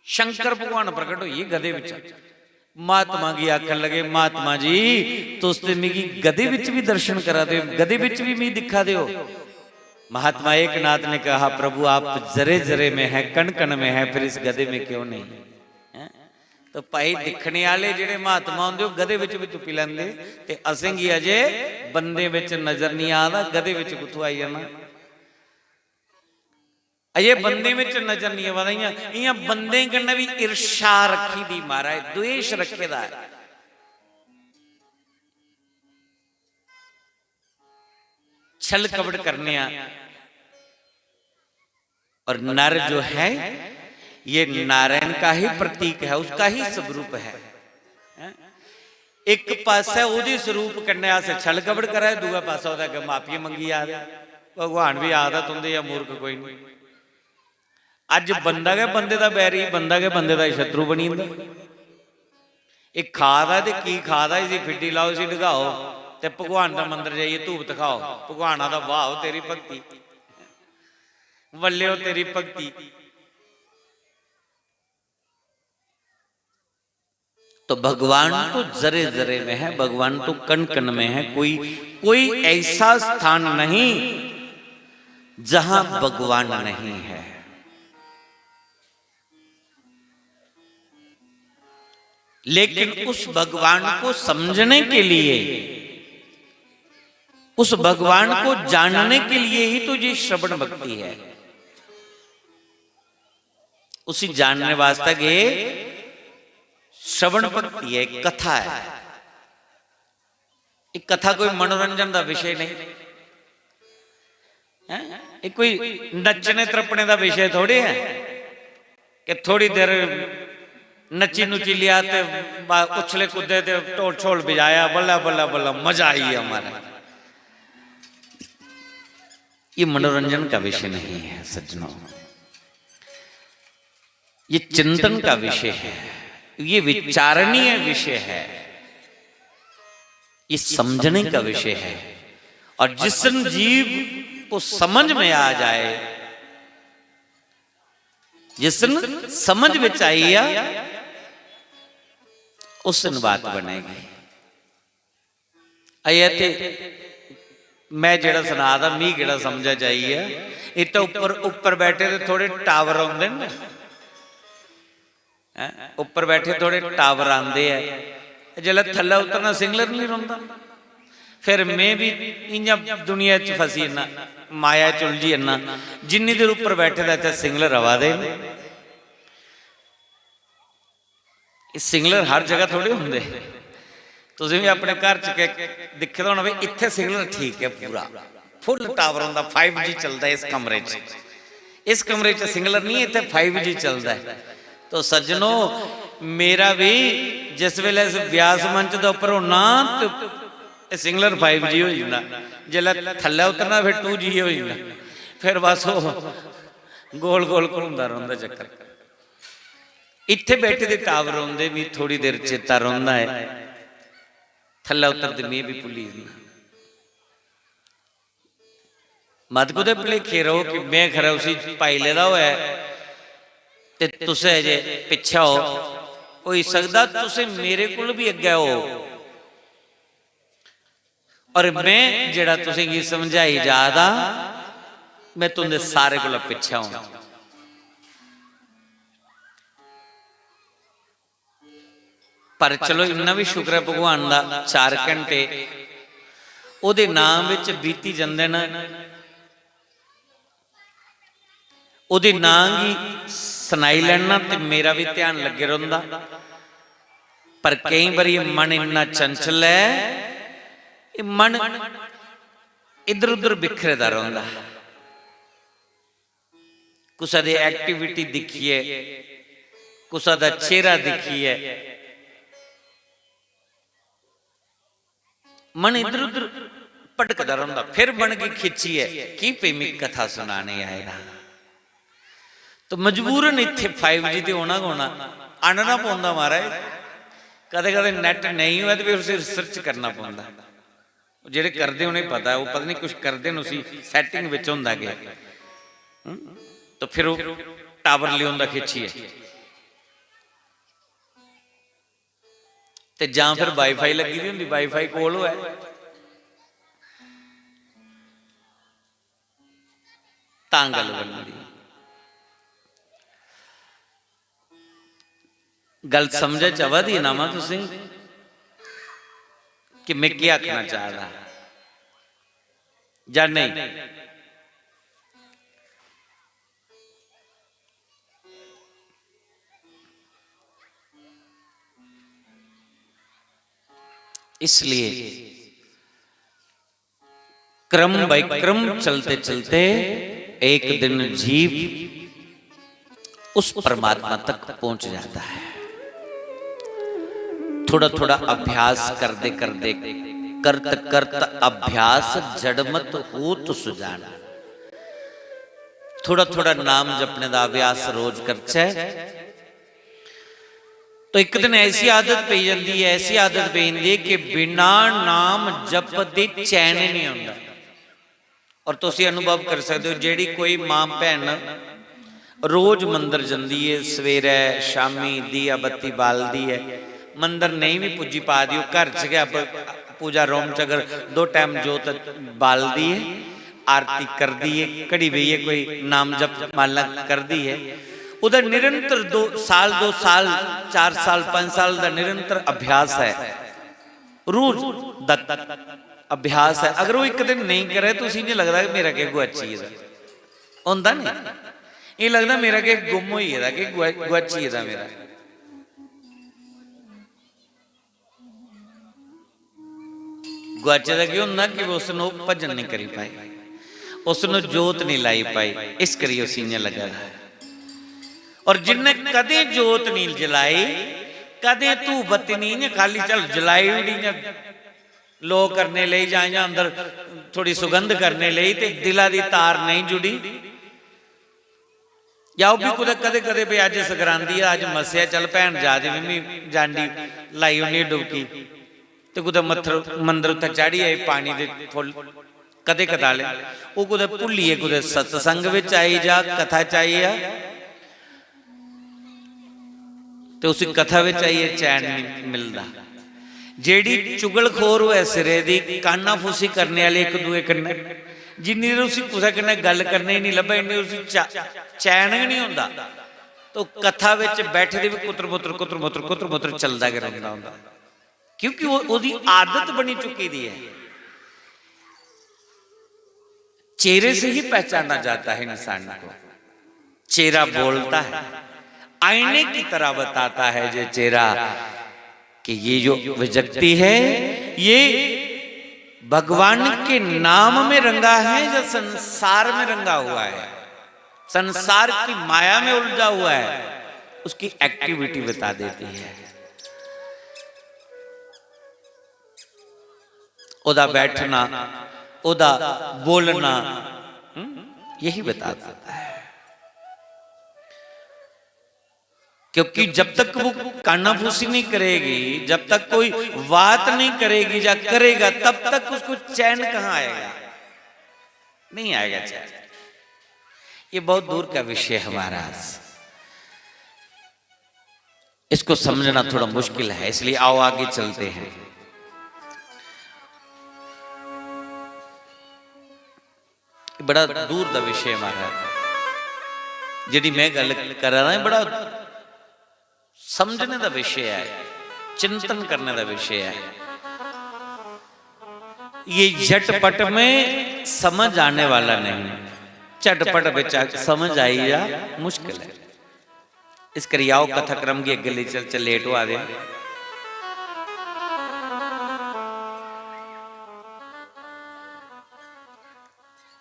शंकर भगवान प्रकट होइए गधे विचा। महात्मा की आखन लगे महात्मा जी तुस ते मिगी गधे विच भी दर्शन करा दे गधे विच भी मी दिखा दो। महात्मा एक नाथ ने कहा प्रभु आप जरे जरे में है कण कण में है फिर इस गधे में क्यों नहीं तो भाई दिखने वाले जेडे महात्मा होंदे गधे विच भी तुपी लैंदे ते असें गी अजे बंदे विच नजर नहीं आदा गधे विच कुत्थों आई जाना अजे बंदे विच नजर नहीं आवा इयां बंदे कन्नै भी ईर्षा रखी दी महाराज द्वेष रखे दा छल कपट करने और नर जो है ये नारायण का ही प्रतीक है उसका ही स्वरूप है एक पासा ओदे स्वरूप करने से छल कपट करा दूसरा पासा ओदा माफी मंगी आ भगवान भी आदत होंगे या मूर्ख कोई नहीं अज बंदा के बंदे का बैरी बंदा के बंदे का शत्रु बनी एक खादा ते की खादा इसी फिड्डी लाओ इसी ढगाओ ते भगवान का मंदिर जाइए धूप दिखाओ भगवान का वाह तेरी भक्ति वल्ले तेरी भक्ति तो भगवान तो जरे जरे में है भगवान तो कण कण में है कोई ऐसा स्थान नहीं जहां भगवान नहीं है। लेकिन उस भगवान को समझने के लिए उस भगवान को जानने के लिए ही तो ये श्रवण भक्ति है उसी जानने वास्ते के श्रवण भक्ति है कथा है एक कथा कोई मनोरंजन का विषय नहीं है एक कोई नचने त्रपने का विषय थोड़े है कि थोड़ी देर नची नुची लिया ते उछले कूदे ते ढोल छोल बजाया बल्ला बल्ला बल्ला मजा आई हमारा ये मनोरंजन का विषय नहीं है सज्जनों ये चिंतन का विषय है ये विचारणीय विषय है ये समझने का विषय है और जिस जीव को समझ में आ जाए जिस समझ में चाहिए उस दिन बात बनेगी। अये मैं जेड़ा सुना था मी केड़ा समझा चाहिए इत ऊपर बैठे तो थोड़े टावर आते हैं ऊपर बैठे थोड़े टावर आते हैं जल्द थल्ले उतरना सिग्नल नहीं रोंदा फिर मैं भी इंजा दुनिया च फसी ना, माया च उलझी ना। जिन्नी देर उपर बैठे दा इत्थे सिंगलर हवा दे, सिंगलर हर जगह थोड़े होंदे। तुसीं भी अपने घर च दिखे होना भी इत्थे सिग्नल ठीक है, पूरा फुल टावर होंदा, 5G चलता है इस कमरे च। इस कमरे च सिग्नल नहीं, इत्थे 5G चलता है। तो सज्जनों, मेरा भी जिस वेले इस व्यास मंच के उपर होना तो सिग्नल 5G हो जाता, जिसले थल्ले उतरना फिर 2G हो जाता। फिर बस वो गोल गोल घूमता रहा चक्कर। इत्थे बैठे दे टावर होंदे भी थोड़ी देर चेता रहा है, थल्ले उतरते मैं भी भुली जाना। मत कुछ भुलेखे रहो कि मैं खरा उसी पाइले दा होया ते तुसे अजे पिछा हो सकदा, तुसे मेरे कोल भी अगे हो और मैं जेड़ा तुसे की समझाई जादा, मैं तुंदे सारे कोल पिछा हूं। पर चलो इन्ना भी शुक्र है भगवान का, 4 घंटे उहदे नाम विच बीती जांदे ने, उहदे नाम ही सुनाई लैना ते मेरा भी ध्यान लगे रहिंदा। पर कई बार मन इन्ना चंचल है, मन इधर उधर बिखरेदा रहिंदा। कुसा दी एक्टिविटी दिखिए, कुसा दा चेहरा दिखिए, मन इधर उधर भटकता रहा। फिर मन की खिंची है कि प्रेमी कथा सुनाने आएगा, तो मजबूरन इत्थे 5G ते होना होना आना पौंदा। महाराज कदे कदे नैट नहीं हुआ तो फिर उसे रिसर्च करना पौंदा। जेड़े करदे उन्हें पता है, वो पता नहीं कुछ करदे उसी सैटिंग विच हुंदा गया, तो फिर वो टावर लियाउंदा खिंचिए ते जां फिर वाईफाई लगी दी हुंदी, वाईफाई कोल होए तां गल बनदी। गल समझ च आवा दी ना मा तुसीं कि मैं क्या आखना चाह रहा या नहीं? इसलिए क्रम बाय क्रम चलते चलते एक दिन जीव उस परमात्मा तक पहुंच जाता है। थोड़ा थोड़ा अभ्यास करते करते करत करत अभ्यास जड़मत हो तो सुजाना। थोड़ा थोड़ा नाम जपने का अभ्यास रोज करछे तो एक दिन ऐसी आदत पई जाती है, ऐसी आदत पई जाती है कि बिना नाम जपदे चैन नहीं आता। और तुसीं अनुभव कर सकते हो, जेड़ी कोई मां भैन रोज मंदिर जाती है, सवेरे शामी दिया बत्ती बालदी है, मंदिर नहीं भी पूजी पा दी, घर च गया पूजा रूम च अगर 2 टाइम जोत बालदी है, आरती कर दी है, घड़ी बही है, कोई नाम जप माला कर दी है, उधर निरंतर 2 साल 2 साल 4 साल 5 साल का निरंतर अभ्यास है, रोज अभ्यास है। अगर वो एक दिन नहीं करे तो उसी नहीं लगता कि मेरा क्या गुआची है, होंदा नहीं, ये लगता मेरा क्या गुम हो कि गुआची है मेरा। गुआचे का क्यों होंदा कि उसने भजन नहीं करी पाई, उसने जोत नहीं लाई पाई, इस करिए उसी ने लगा है। और जिन्हें कदे जोत नहीं जलाई, कदे तू बत्ती नहीं खाली चल जलाई लो करने ले जाए या अंदर थोड़ी सुगंध करने ले, ते दिला दी तार नहीं जुड़ी, या भी कुछ कदे कदे भी अज संक्रांति अज मस्या चल भैन जा दी मम्मी जांडी लाई उन्नी डुबकी तो कुछ मत्थर मंदिर उत्ते चाढ़ी आए पानी दे फुल कदे कदाले, वो कुछ भुलिए कुछ सत्संग विच आई जा कथा चाहिए तो उस कथा विच आइए चैन नहीं मिलता। जेड़ी चुगलखोर हुए सिरे दी काना फूसी करने वाले एक दूए कन्ने जिन्नी देर उसी कुसा कन्ने गल करने ही नहीं लभा इन्नी उसी चैन ही नहीं होंदा, तो कथा विच बैठे दे भी कुतर मुतर चलदा गया रहिंदा हुंदा, क्योंकि वो ओदी आदत बनी चुकी दी है। चेहरे से ही पहचाना जाता है इंसान को। चेहरा बोलता है, आईने की तरह बताता है ये चेहरा कि ये जो व्यक्ति है ये भगवान के नाम में रंगा है या संसार में रंगा हुआ है, संसार की माया में उलझा हुआ है, उसकी एक्टिविटी बता देती है। ओदा बैठना, ओदा बोलना, यही बता देता है। क्योंकि जब तक वो कानाफूसी नहीं करेगी, जब तक कोई बात नहीं करेगी या करेगा, तब तक उसको चैन कहां आएगा? नहीं आएगा चैन। ये बहुत दूर का विषय है महाराज, इसको समझना थोड़ा मुश्किल है, इसलिए आओ आगे चलते हैं। बड़ा दूर का विषय महाराज, जी मैं गल कर रहा है, बड़ा समझने का विषय है, चिंतन करने का विषय है। ये झटपट में समझ आने वाला नहीं, चटपट बच्चा समझ आई या मुश्किल है। इस करियाओ कथाक्रम की अगले चल लेट हो आ दे।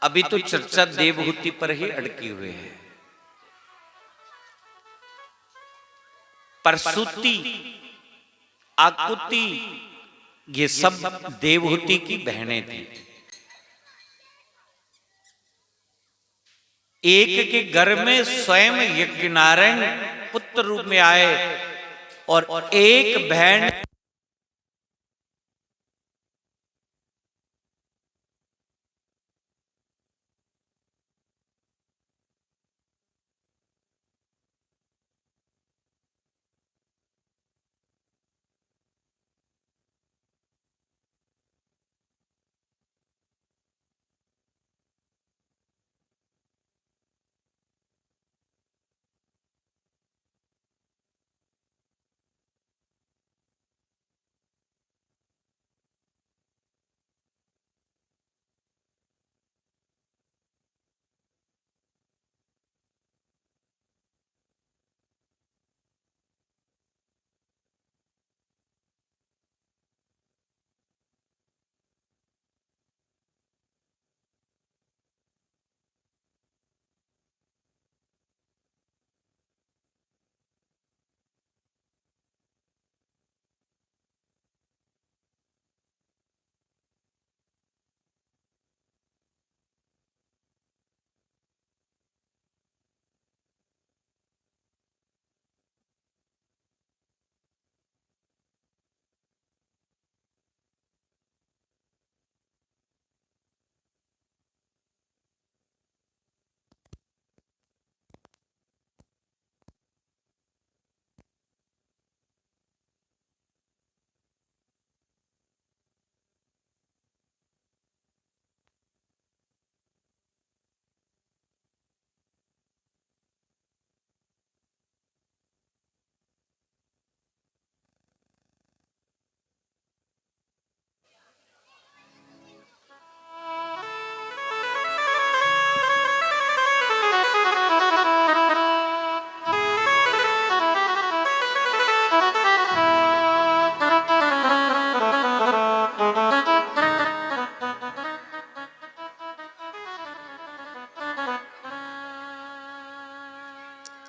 अभी तो चर्चा देवहूति पर ही अटकी हुई है। प्रसूति, आकुति, ये सब देवहूति की बहनें थी। एक के घर में स्वयं यज्ञनारायण पुत्र रूप में आए और एक बहन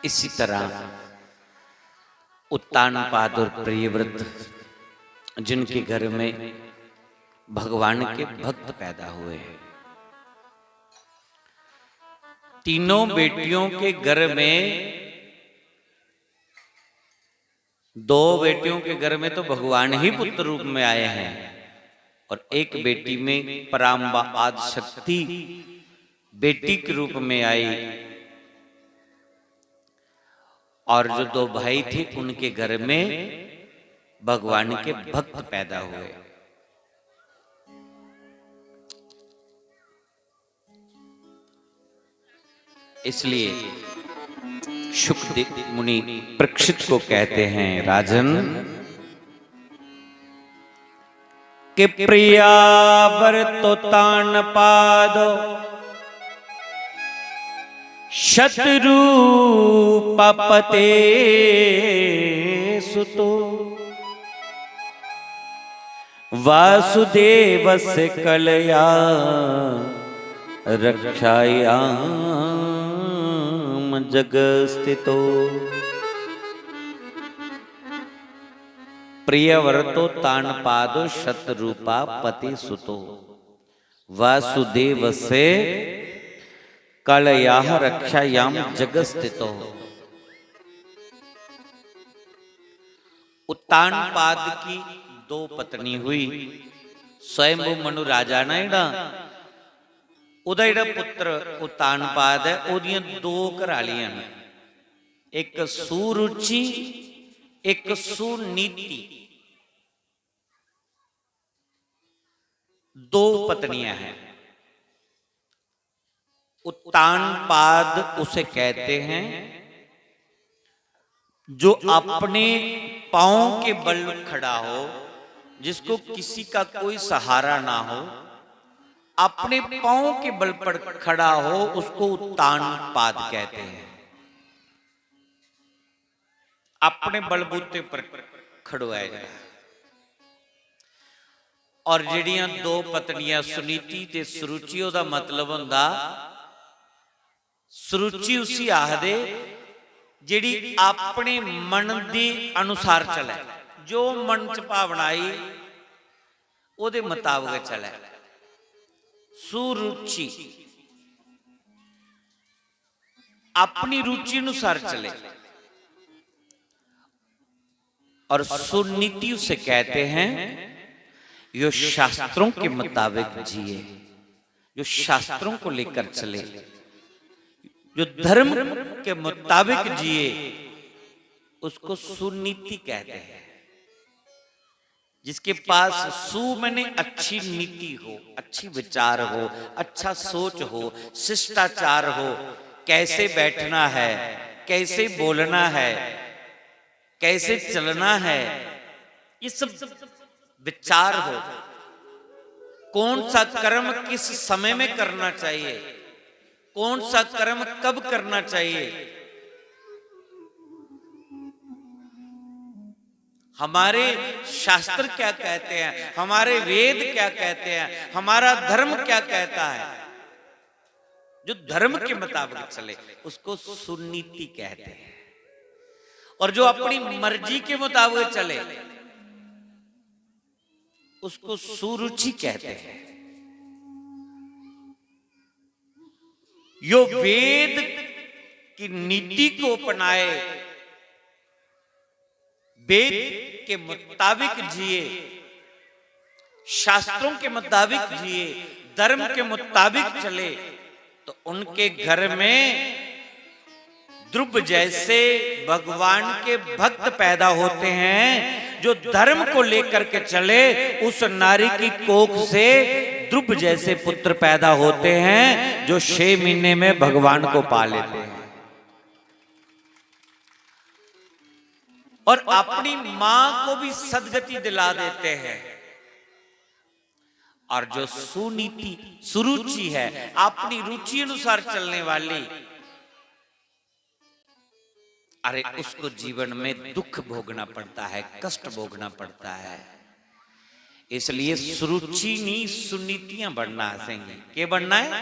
इसी तरह उत्तानपाद और प्रियव्रत, जिनके घर में भगवान के भक्त पैदा हुए हैं, तीनों बेटियों के घर में, दो बेटियों के घर में तो भगवान ही पुत्र रूप में आए हैं और एक बेटी में पराम्बा आदि शक्ति बेटी के रूप में आई, और जो दो भाई थे उनके घर में भगवान के भक्त पैदा हुए। इसलिए शुकदेव मुनि परीक्षित को कहते हैं, राजन के प्रिया वर तो तान पादो शत्रुपपते सुतो वासुदेवस्य कलया रक्षायाम जगस्थितो। प्रियव्रतो तानपादो शतरूपा पति सुतो वासुदेवस्य कलया रक्षायाम जगस्थितो। उत्तानपाद की दो पत्नी हुई। स्वयंभू मनु राजा ने ਉਹਦਾ पुत्र उत्तानपाद है, ਉਹਦੀਆਂ दो ਘਰਾਲੀਆਂ ਨੇ, एक सुरुचि एक सुनीति। दो पत्नियां हैं। उत्तानपाद उसे कहते हैं जो अपने पांव के बल खड़ा हो, जिसको किसी का कोई सहारा ना हो, अपने पांव के बल पर खड़ा हो, उसको उत्तानपाद कहते हैं। अपने बलबूते पर खड़ोया जाए। और जिहड़ियां दो पत्नियां सुनीति ते सुरुचि, ओदा मतलब हुंदा सुरुचि उसी आखदे जिहड़ी अपने मन दे अनुसार चले, जो मन च भावना आई ओदे मुताबिक चले। सुरुचि अपनी रुचि अनुसार चले। और सुनीति उसे कहते हैं जो शास्त्रों के मुताबिक जिए, जो शास्त्रों को लेकर चले, जो धर्म के मुताबिक जिए, उसको सुनीति कहते हैं। जिसके पास सु माने अच्छी नीति हो, अच्छी विचार हो, अच्छा सोच हो, शिष्टाचार हो, कैसे बैठना है, कैसे बोलना है, कैसे चलना है, ये सब विचार हो। कौन सा कर्म किस समय में करना चाहिए, कौन सा कर्म कब करना चाहिए। हमारे शास्त्र क्या कहते हैं, हमारे वेद क्या कहते हैं, हमारा धर्म क्या कहता है, जो धर्म के मुताबिक चले उसको सुनीति कहते हैं। और जो अपनी मर्जी के मुताबिक चले उसको सुरुचि कहते हैं। जो वेद की नीति को अपनाए, वेद के मुताबिक जिए, शास्त्रों के मुताबिक जिए, धर्म के मुताबिक चले, तो उनके घर में ध्रुव जैसे भगवान के भक्त पैदा होते हैं। जो धर्म को लेकर के चले, उस नारी की कोख से ध्रुव जैसे पुत्र पैदा होते हैं, जो 6 महीने में भगवान को पा लेते हैं और अपनी मां को भी सदगति दिला देते हैं। और जो सुनीति सुरुचि है, अपनी रुचि अनुसार चलने वाली, अरे उसको जीवन में दुख भोगना पड़ता है, कष्ट भोगना पड़ता है। इसलिए सुरुचि नहीं, सुनीतियां बढ़ना चाहिए। क्या बढ़ना है?